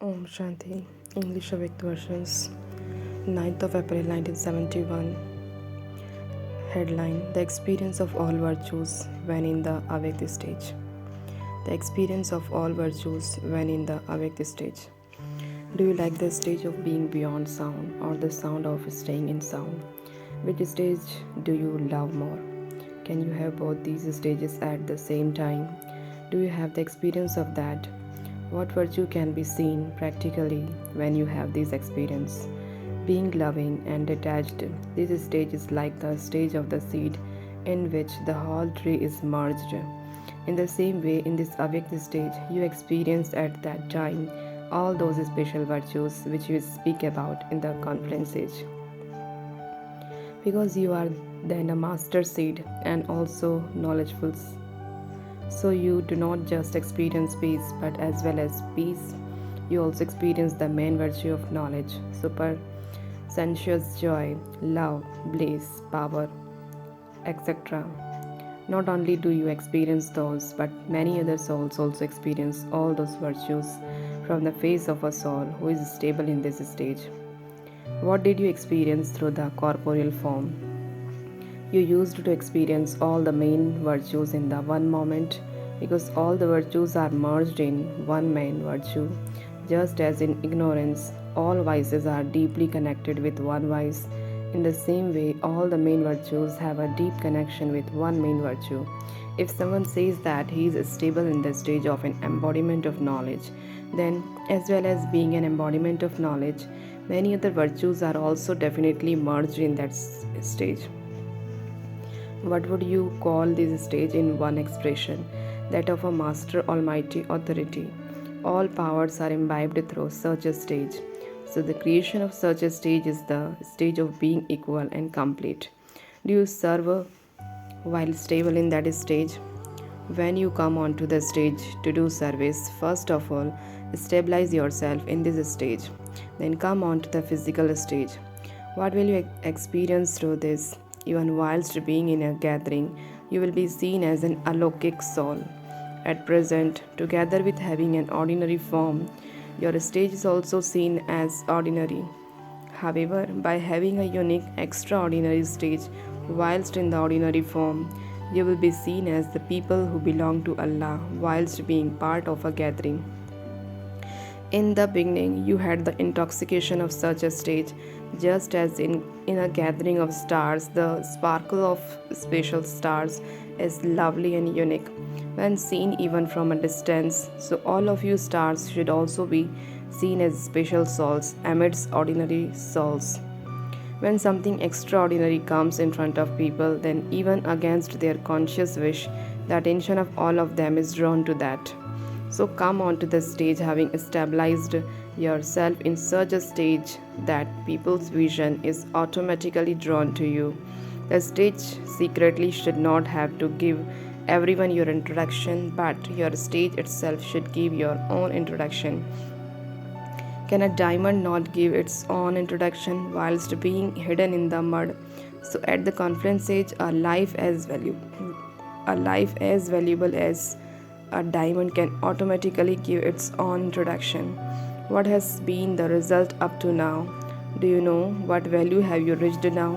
Om Shanti, English Avyakt versions, 9th of April 1971. Headline: The experience of all virtues when in the avyakt stage. The experience of all virtues when in the avyakt stage. Do you like the stage of being beyond sound or the sound of staying in sound? Which stage do you love more? Can you have both these stages at the same time? Do you have the experience of that? What virtue can be seen practically when you have this experience? Being loving and detached, this stage is like the stage of the seed in which the whole tree is merged. In the same way, in this avyakt stage, you experience at that time all those special virtues which we speak about in the conference stage. Because you are then a master seed and also knowledgeful. So you do not just experience peace, but as well as peace, you also experience the main virtue of knowledge, super sensuous joy, love, bliss, power, etc. Not only do you experience those, but many other souls also experience all those virtues from the face of a soul who is stable in this stage. What did you experience through the corporeal form? You used to experience all the main virtues in the one moment because all the virtues are merged in one main virtue. Just as in ignorance, all vices are deeply connected with one vice, in the same way, all the main virtues have a deep connection with one main virtue. If someone says that he is stable in the stage of an embodiment of knowledge, then, as well as being an embodiment of knowledge, many other virtues are also definitely merged in that stage. What would you call this stage in one expression? That of a master almighty authority. All powers are imbibed through such a stage. So, the creation of such a stage is the stage of being equal and complete. Do you serve while stable in that stage? When you come onto the stage to do service, first of all, stabilize yourself in this stage. Then come onto the physical stage. What will you experience through this? Even whilst being in a gathering, you will be seen as an alokik soul. At present, together with having an ordinary form, your stage is also seen as ordinary. However, by having a unique, extraordinary stage, whilst in the ordinary form, you will be seen as the people who belong to Allah whilst being part of a gathering. In the beginning, you had the intoxication of such a stage, just as in a gathering of stars, the sparkle of special stars is lovely and unique when seen even from a distance. So, all of you stars should also be seen as special souls amidst ordinary souls. When something extraordinary comes in front of people, then even against their conscious wish, the attention of all of them is drawn to that. So come onto the stage having stabilized yourself in such a stage that people's vision is automatically drawn to you. The stage secretly should not have to give everyone your introduction, but your stage itself should give your own introduction. Can a diamond not give its own introduction whilst being hidden in the mud? So at the conference stage, a life as valuable as a diamond can automatically give its own introduction. What has been the result up to now? Do you know what value have you reached now?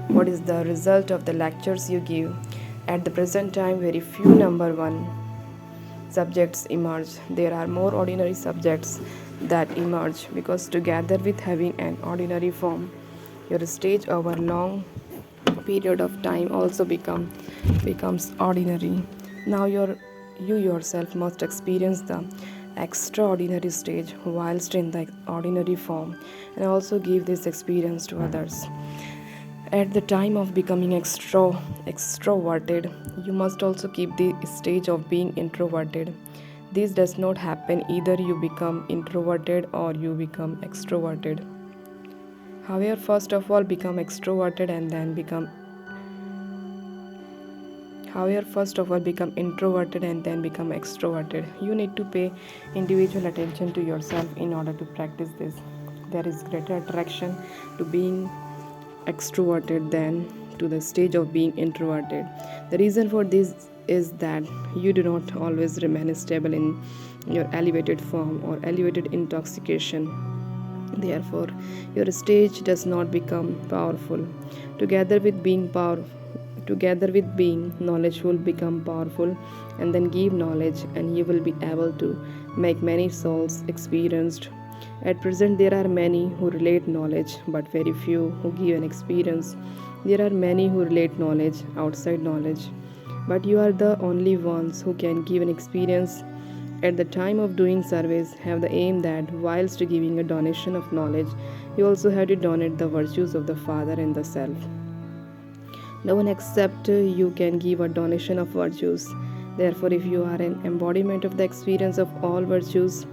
What is the result of the lectures you give? At the present time, very few number one subjects emerge. There are more ordinary subjects that emerge because together with having an ordinary form, your stage over long period of time also becomes ordinary. Now you yourself must experience the extraordinary stage whilst in the ordinary form and also give this experience to others. At the time of becoming extroverted, you must also keep the stage of being introverted. This does not happen either you become introverted or you become extroverted. However, first of all, become extroverted and then become However, first of all, become introverted and then become extroverted. You need to pay individual attention to yourself in order to practice this. There is greater attraction to being extroverted than to the stage of being introverted. The reason for this is that you do not always remain stable in your elevated form or elevated intoxication. Therefore, your stage does not become powerful. Together with being powerful, together with being knowledgeful, become powerful, and then give knowledge, and you will be able to make many souls experienced. At present, there are many who relate knowledge, but very few who give an experience. There are many who relate knowledge outside knowledge, but you are the only ones who can give an experience. At the time of doing service, have the aim that whilst giving a donation of knowledge, you also have to donate the virtues of the Father and the Self. No one except you can give a donation of virtues. Therefore, if you are an embodiment of the experience of all virtues,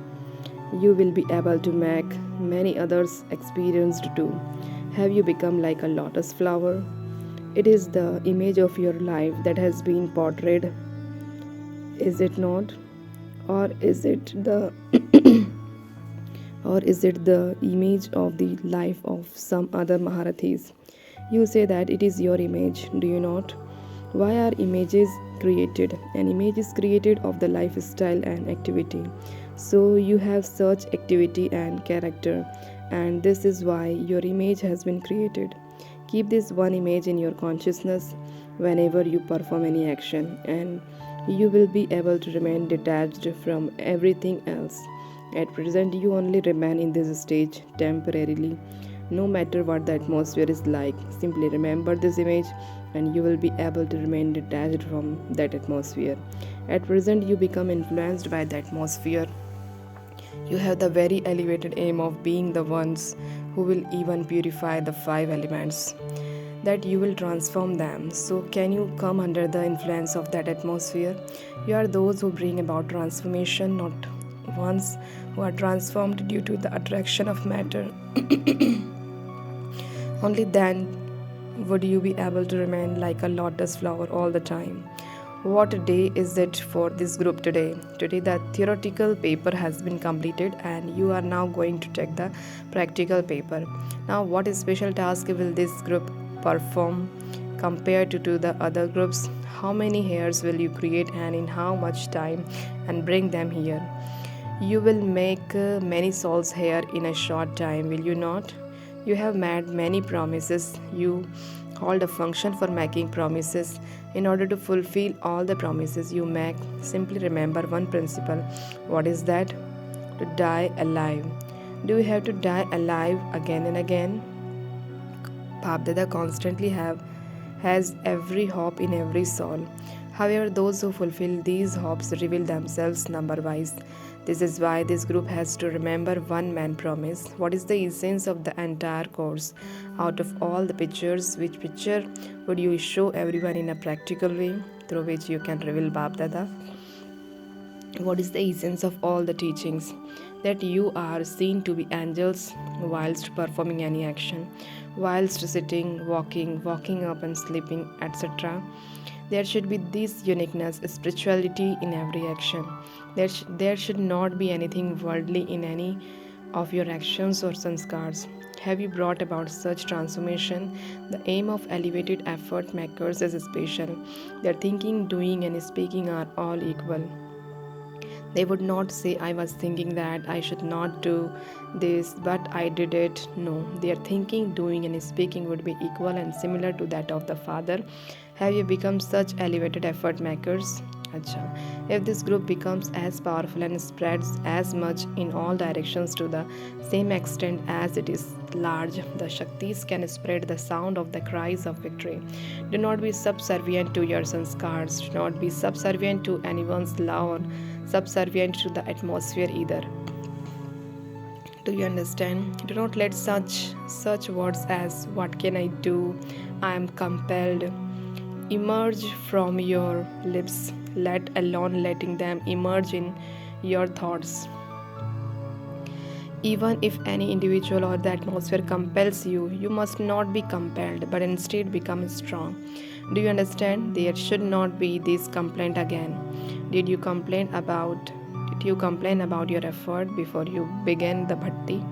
you will be able to make many others experienced too. Have you become like a lotus flower? It is the image of your life that has been portrayed, is it not? Or is it the or is it the image of the life of some other Maharathis? You say that it is your image, do you not? Why are images created? An image is created of the lifestyle and activity. So you have such activity and character, and this is why your image has been created. Keep this one image in your consciousness whenever you perform any action, and you will be able to remain detached from everything else. At present, you only remain in this stage temporarily. No matter what the atmosphere is like, simply remember this image and you will be able to remain detached from that atmosphere. At present, you become influenced by the atmosphere. You have the very elevated aim of being the ones who will even purify the five elements, that you will transform them. So, can you come under the influence of that atmosphere? You are those who bring about transformation, not ones who are transformed due to the attraction of matter. Only then would you be able to remain like a lotus flower all the time. What day is it for this group today? Today, the theoretical paper has been completed, and you are now going to take the practical paper. Now, what special task will this group perform compared to the other groups? How many hairs will you create, and in how much time, and bring them here? You will make many souls here in a short time, will you not? You have made many promises. You hold a function for making promises. In order to fulfill all the promises you make, simply remember one principle. What is that? To die alive. Do you have to die alive again and again? Bapdada constantly has every hope in every soul. However, those who fulfill these hopes reveal themselves number-wise. This is why this group has to remember one man promise. What is the essence of the entire course? Out of all the pictures, which picture would you show everyone in a practical way through which you can reveal Bapdada? What is the essence of all the teachings? That you are seen to be angels whilst performing any action, whilst sitting, walking up and sleeping, etc. There should be this uniqueness, spirituality in every action. There should not be anything worldly in any of your actions or sanskars. Have you brought about such transformation? The aim of elevated effort makers is special. Their thinking, doing, and speaking are all equal. They would not say, I was thinking that I should not do this, but I did it. No, their thinking, doing, and speaking would be equal and similar to that of the Father. Have you become such elevated effort makers? Acha. If this group becomes as powerful and spreads as much in all directions to the same extent as it is large, the Shaktis can spread the sound of the cries of victory. Do not be subservient to your sanskars. Do not be subservient to anyone's love or subservient to the atmosphere either. Do you understand? Do not let such words as what can I do, I am compelled emerge from your lips, let alone letting them emerge in your thoughts. Even if any individual or the atmosphere compels you, you must not be compelled, but instead become strong. Do you understand? There should not be this complaint again. Did you complain about your effort before you began the bhatti?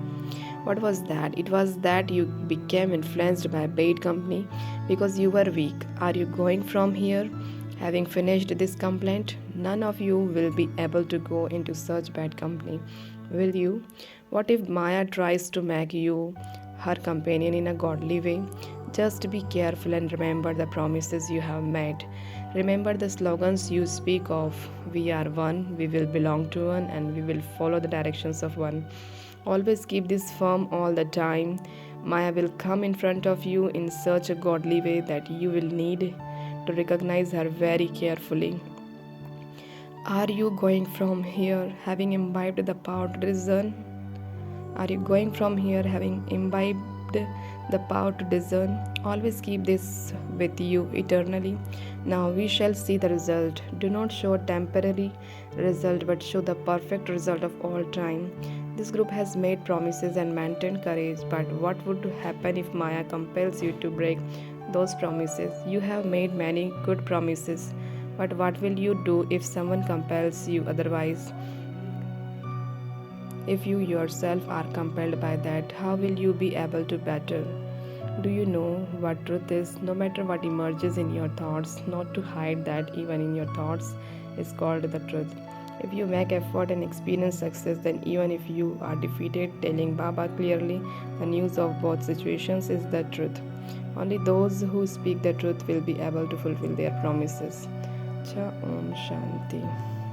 What was that? It was that you became influenced by bad company because you were weak. Are you going from here having finished this complaint? None of you will be able to go into such bad company, will you? What if Maya tries to make you her companion in a godly way? Just be careful and remember the promises you have made. Remember the slogans you speak of. We are one, we will belong to one, and we will follow the directions of one. Always keep this firm all the time. Maya will come in front of you in such a godly way that you will need to recognize her very carefully. Are you going from here having imbibed the power to discern? Are you going from here having imbibed the power to discern? Always keep this with you eternally. Now we shall see the result. Do not show a temporary result, but show the perfect result of all time. This group has made promises and maintained courage, but what would happen if Maya compels you to break those promises? You have made many good promises, but what will you do if someone compels you otherwise? If you yourself are compelled by that, how will you be able to battle? Do you know what truth is? No matter what emerges in your thoughts, not to hide that even in your thoughts is called the truth. If you make effort and experience success, then even if you are defeated, telling Baba clearly the news of both situations is the truth. Only those who speak the truth will be able to fulfill their promises. Cha Om Shanti.